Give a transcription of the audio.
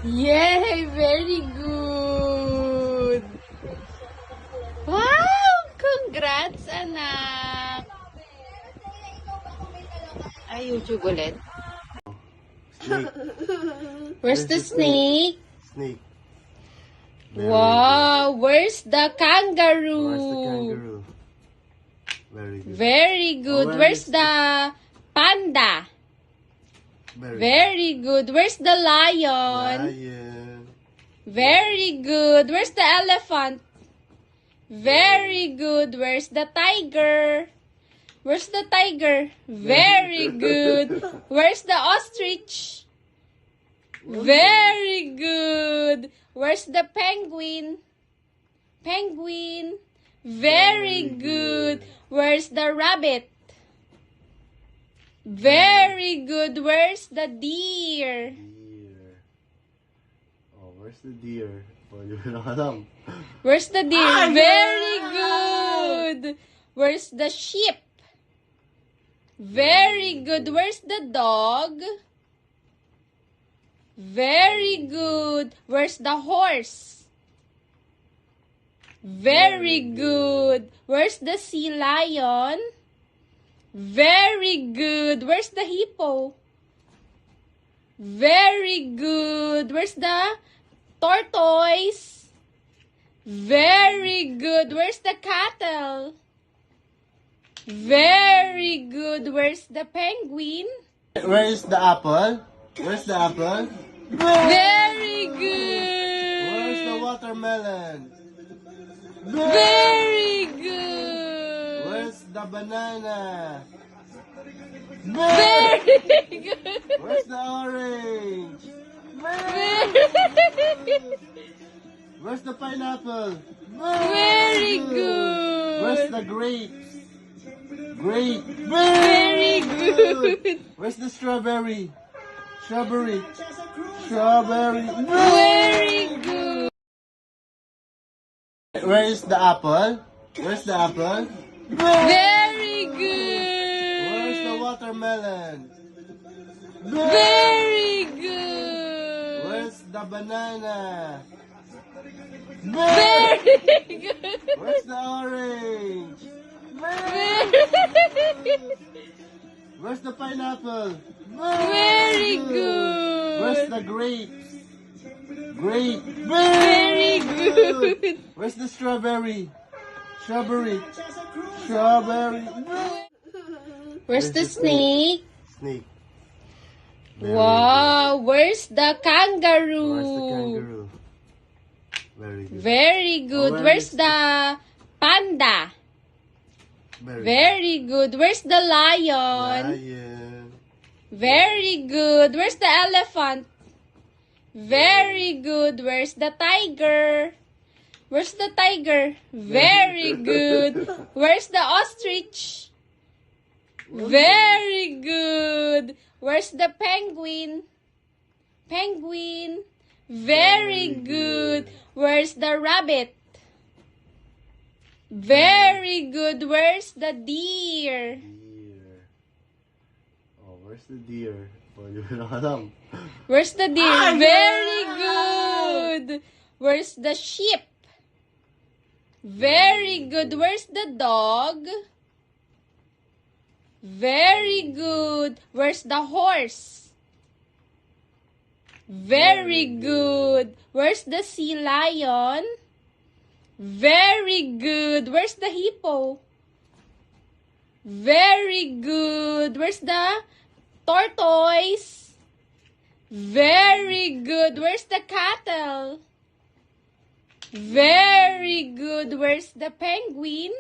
Yay! Very good! Wow! Congrats, anak! Ay, YouTube ulit. Snake. Where's the snake? Snake. Wow! Where's the kangaroo? Where's the kangaroo? Very good. Very good. Where's the panda? Very good. Where's the lion? Lion. Very good. Where's the elephant? Very good. Where's the tiger? Where's the tiger? Very good. Where's the ostrich? Very good. Where's the penguin? Penguin. Very good. Where's the rabbit? Very good. Where's the deer? Deer. Oh, where's the deer? Oh, you don't alam. Where's the deer? Very good. Where's the sheep? Very good. Where's the dog? Very good. Where's the horse? Very good. Where's the sea lion? Very good. Where's the hippo? Very good. Where's the tortoise? Very good. Where's the cattle? Very good. Where's the penguin? Where's the apple? Where's the apple? Very good. Where's the watermelon? Very good. Where's the banana? Very good. Where's the orange? Where's the pineapple? Very good. Where's the grapes? Grape. Very good. Where's the strawberry? Strawberry. Strawberry. Very good. Where's the apple? Where's the apple? Very good. Where's the watermelon? Very good. Where's the banana? Very good. Where's the orange? Where's the pineapple? Very good. Where's the grapes? Grape. Very good. Where's the strawberry? Strawberry. Strawberry. Where's the snake? Snake. Wow, where's the kangaroo? Where's the kangaroo? Very good. Very good. Where's the panda? Very good. Where's the lion? Lion. Very good. Where's the elephant? Very good. Where's the tiger? Where's the tiger? Very good. Where's the ostrich? Very good. Where's the penguin? Penguin. Very good. Where's the rabbit? Very good. Where's the deer? Deer. Oh, where's the deer? Oh, you don't alam. Where's the deer? Very good. Where's the sheep? Very good. Where's the dog? Very good. Where's the horse? Very good. Where's the sea lion? Very good. Where's the hippo? Very good. Where's the tortoise? Very good. Where's the cattle? Very good. Where's the penguin?